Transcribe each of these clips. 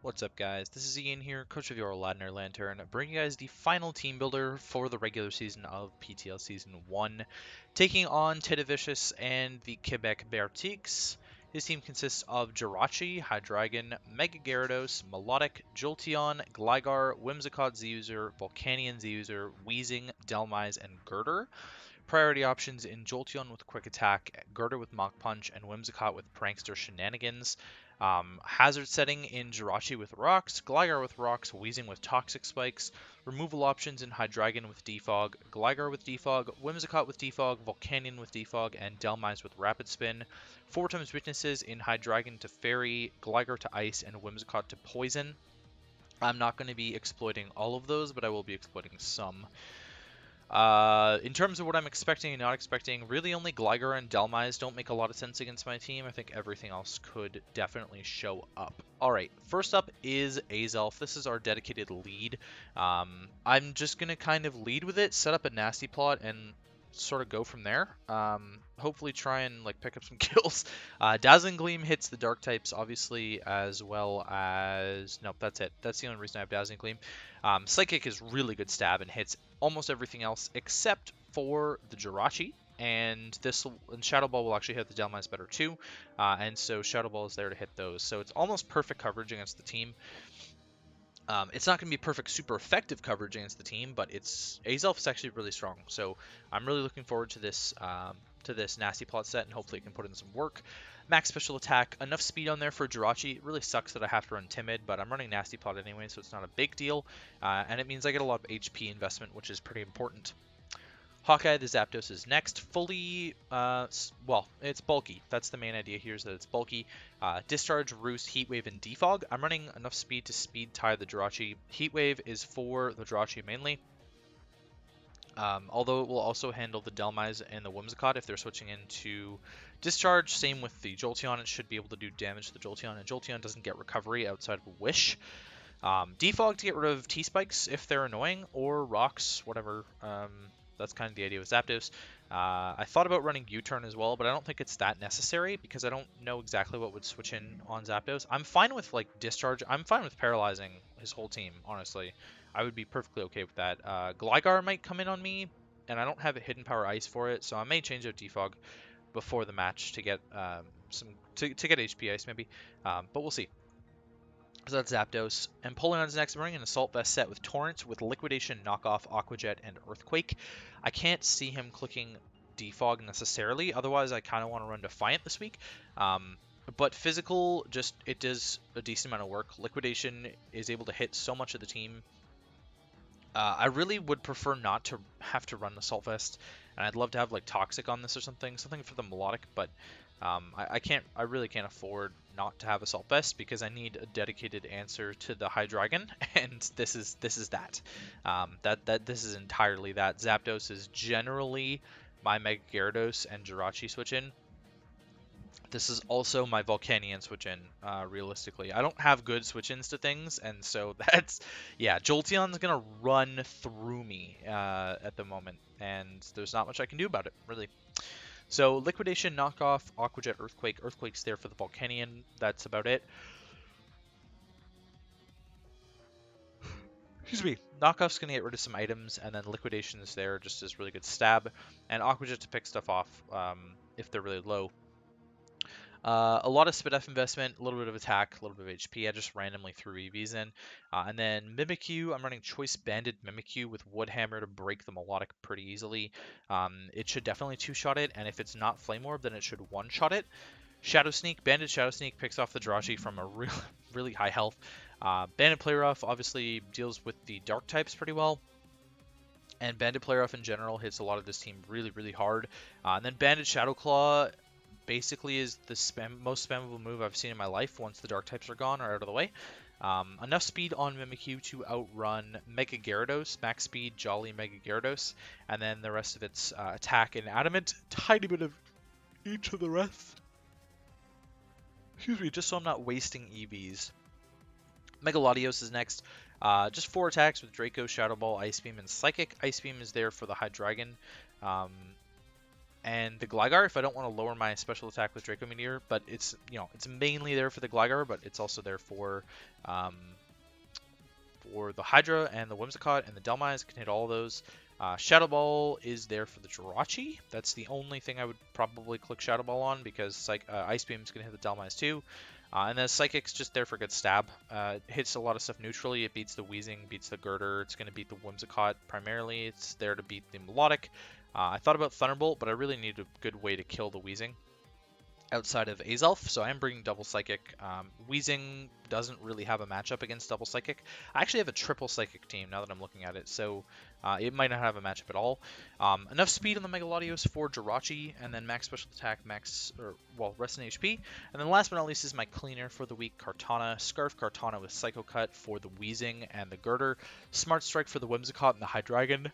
What's up, guys? This is Ian here, coach of your Ladner Lanturn, bringing you guys the final team builder for the regular season of PTL Season 1, taking on Tiddivicious and the Quebec Beartiques. His team consists of Jirachi, Hydreigon, Mega Gyarados, Melodic, Jolteon, Gligar, Whimsicott Z-User, Volcanion Z-User, Weezing, Delmise, and Girder. Priority options in Jolteon with Quick Attack, Girder with Mach Punch, and Whimsicott with Prankster Shenanigans. Hazard setting in Jirachi with Rocks, Gligar with Rocks, Weezing with Toxic Spikes. Removal options in Hydreigon with Defog, Gligar with Defog, Whimsicott with Defog, Volcanion with Defog, and Delmise with Rapid Spin. 4 times weaknesses in Hydreigon to Fairy, Gligar to Ice, and Whimsicott to Poison. I'm not going to be exploiting all of those, but I will be exploiting some. In terms of what I'm expecting and not expecting, really only Gligar and Delmise don't make a lot of sense against my team. I think everything else could definitely show up. Alright, first up is Azelf. This is our dedicated lead. I'm just going to kind of lead with it, set up a nasty plot, and sort of go from there. Hopefully try and like pick up some kills. Dazzling Gleam hits the dark types, obviously, as well as... Nope, that's it. That's the only reason I have Dazzling Gleam. Psychic is really good stab and hits almost everything else except for the Jirachi, and Shadow Ball will actually hit the Delmise better too, and so Shadow Ball is there to hit those. So it's almost perfect coverage against the team. It's not going to be perfect, super effective coverage against the team, but Azelf is actually really strong. So I'm really looking forward to this nasty plot set, and hopefully it can put in some work. Max special attack, enough speed on there for Jirachi. It really sucks that I have to run Timid, but I'm running nasty plot anyway, so it's not a big deal. And it means I get a lot of HP investment, which is pretty important. Hawkeye the Zapdos is next. Fully, well, it's bulky. That's the main idea here, is that it's bulky. Discharge, Roost, Heat Wave, and Defog. I'm running enough speed to speed tie the Jirachi. Heat Wave is for the Jirachi mainly. Although it will also handle the Delmise and the Whimsicott if they're switching into Discharge. Same with the Jolteon, it should be able to do damage to the Jolteon, and Jolteon doesn't get recovery outside of Wish. Defog to get rid of T-Spikes if they're annoying, or Rocks, whatever. That's kind of the idea with Zapdos. I thought about running U-Turn as well, but I don't think it's that necessary because I don't know exactly what would switch in on Zapdos. I'm fine with like Discharge. I'm fine with paralyzing his whole team, honestly. I would be perfectly okay with that. Gligar might come in on me, and I don't have a Hidden Power Ice for it, so I may change out Defog before the match to get to get HP Ice maybe, but we'll see. So that's Zapdos. Empoleon's next. I'm running an Assault Vest set with Torrent, with Liquidation, Knockoff, Aqua Jet, and Earthquake. I can't see him clicking Defog necessarily, otherwise I kind of want to run Defiant this week. But Physical, it does a decent amount of work. Liquidation is able to hit so much of the team. I really would prefer not to have to run Assault Vest, and I'd love to have like Toxic on this or something for the Melodic, but I really can't afford not to have Assault Vest because I need a dedicated answer to the Hydreigon, and this is that. This is entirely that. Zapdos is generally my Mega Gyarados and Jirachi switch in. This is also my Volcanion switch-in, realistically. I don't have good switch-ins to things, and so that's... Yeah, Jolteon's going to run through me at the moment, and there's not much I can do about it, really. So, Liquidation, Knockoff, Aqua Jet, Earthquake. Earthquake's there for the Volcanion. That's about it. Excuse me. Knockoff's going to get rid of some items, and then Liquidation is there just as really good stab, and Aqua Jet to pick stuff off if they're really low. A lot of Spidef investment, a little bit of attack, a little bit of HP. I just randomly threw EVs in. And then Mimikyu, I'm running Choice Banded Mimikyu with Woodhammer to break the Melodic pretty easily. It should definitely two-shot it, and if it's not Flame Orb, then it should one-shot it. Shadow Sneak, Banded Shadow Sneak picks off the Jirachi from a really high health. Banded Play Rough obviously deals with the Dark types pretty well. And Banded Play Rough in general hits a lot of this team really hard. And then Banded Shadow Claw basically is the most spammable move I've seen in my life once the dark types are gone or out of the way. Enough speed on Mimikyu to outrun Mega Gyarados, max speed, Jolly Mega Gyarados, and then the rest of its attack and adamant, tiny bit of each of the rest. Excuse me, just so I'm not wasting EVs. Mega Latios is next. Just 4 attacks with Draco, Shadow Ball, Ice Beam, and Psychic. Ice Beam is there for the Hydreigon. and the Gligar if I don't want to lower my special attack with Draco Meteor, but it's, you know, it's mainly there for the Gligar, but it's also there for the Hydra and the Whimsicott and the Delmise. Can hit all of those. Shadow Ball is there for the Jirachi. That's the only thing I would probably click Shadow Ball on, because Ice Beam is going to hit the Delmise too. And then Psychic's just there for good stab. It hits a lot of stuff neutrally. It beats the Wheezing, beats the Girder. It's going to beat the Whimsicott primarily. It's there to beat the Melodic. I thought about Thunderbolt, but I really need a good way to kill the Wheezing outside of Azelf, so I am bringing Double Psychic. Wheezing doesn't really have a matchup against Double Psychic. I actually have a Triple Psychic team now that I'm looking at it, so it might not have a matchup at all. Enough speed on the Mega Latios for Jirachi, and then max special attack, rest in HP. And then last but not least is my cleaner for the week, Kartana. Scarf Kartana with Psycho Cut for the Wheezing and the Girder. Smart Strike for the Whimsicott and the Hydreigon.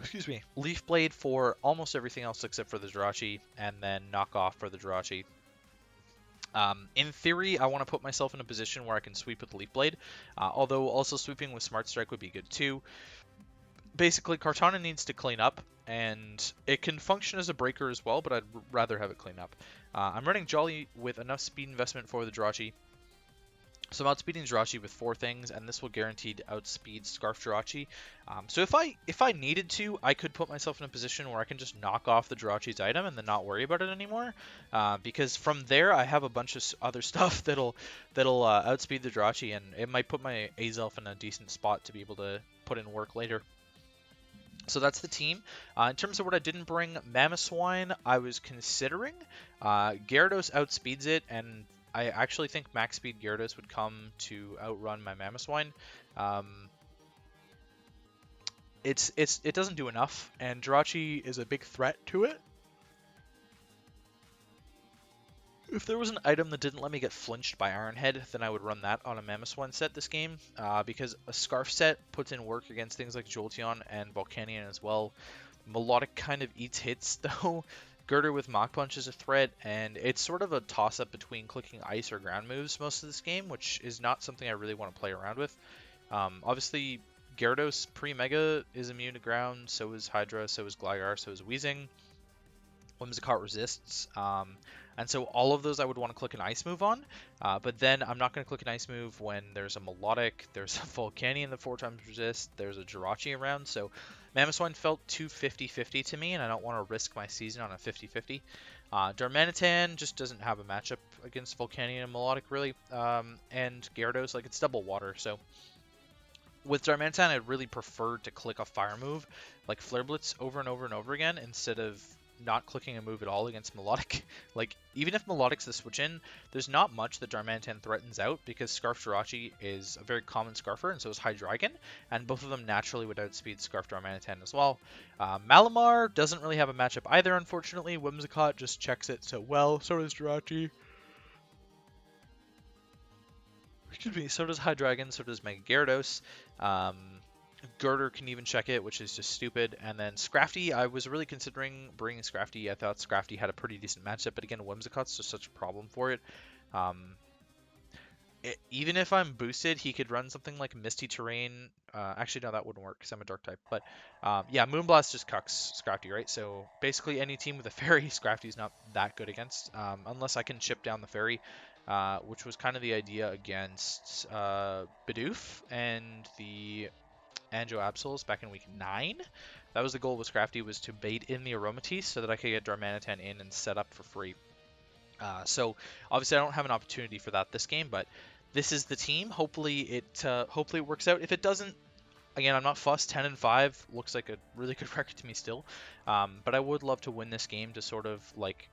Excuse me, Leaf Blade for almost everything else except for the Jirachi, and then Knock Off for the Jirachi. In theory, I want to put myself in a position where I can sweep with Leaf Blade, although also sweeping with Smart Strike would be good too. Basically, Kartana needs to clean up, and it can function as a breaker as well, but I'd rather have it clean up. I'm running Jolly with enough speed investment for the Jirachi. So I'm outspeeding Jirachi with 4 things, and this will guaranteed outspeed Scarf Jirachi. So if I needed to, I could put myself in a position where I can just knock off the Jirachi's item and then not worry about it anymore. Because from there, I have a bunch of other stuff that'll outspeed the Jirachi, and it might put my Azelf in a decent spot to be able to put in work later. So that's the team. In terms of what I didn't bring, Mamoswine, I was considering. Gyarados outspeeds it, and I actually think max speed Gyarados would come to outrun my Mamoswine. It doesn't do enough, and Jirachi is a big threat to it. If there was an item that didn't let me get flinched by Ironhead, then I would run that on a Mamoswine set this game, because a Scarf set puts in work against things like Jolteon and Volcanion as well. Melodic kind of eats hits, though. Girder with Mach Punch is a threat, and it's sort of a toss-up between clicking ice or ground moves most of this game, which is not something I really want to play around with. Obviously, Gyarados pre-Mega is immune to ground, so is Hydra, so is Gligar, so is Wheezing. Whimsicott resists, and so all of those I would want to click an ice move on, but then I'm not going to click an ice move when there's a Melodic, there's a Volcanion that 4 times resist, there's a Jirachi around, so Mamoswine felt too 50-50 to me, and I don't want to risk my season on a 50-50. Darmanitan just doesn't have a matchup against Volcanion and Melodic, really, and Gyarados, like, it's double water, so with Darmanitan, I'd really prefer to click a fire move, like Flare Blitz, over and over and over again, instead of not clicking a move at all against Melodic. Like, even if Melodic's the switch in, there's not much that Darmanitan threatens out, because Scarf Jirachi is a very common Scarfer, and so is Hydreigon, and both of them naturally would outspeed Scarf Darmanitan as well. Malamar doesn't really have a matchup either, unfortunately. Whimsicott just checks it so well, so does Jirachi. Excuse me, so does Hydreigon, so does Mega Gyarados. Girder can even check it, which is just stupid. And then Scrafty, I was really considering bringing Scrafty. I thought Scrafty had a pretty decent matchup, but again, Whimsicott's just such a problem for it. Even if I'm boosted, he could run something like Misty Terrain. Actually, no, that wouldn't work because I'm a Dark type. But yeah, Moonblast just cucks Scrafty, right? So basically, any team with a Fairy, Scrafty's not that good against, unless I can chip down the Fairy, which was kind of the idea against Bidoof and the Anjo Absols back in week 9. That was the goal with Scrafty, was to bait in the Aromatisse so that I could get Darmanitan in and set up for free. So obviously I don't have an opportunity for that this game, but this is the team. Hopefully it works out. If it doesn't, again, I'm not fussed. 10-5 looks like a really good record to me still. But I would love to win this game to sort of like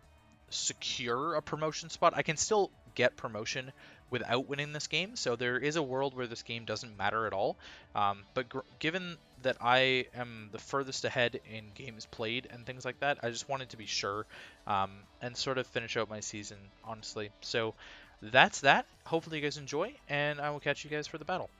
secure a promotion spot. I can still get promotion without winning this game, so there is a world where this game doesn't matter at all. But given that I am the furthest ahead in games played and things like that, I just wanted to be sure and sort of finish out my season, honestly. So that's that. Hopefully you guys enjoy, and I will catch you guys for the battle.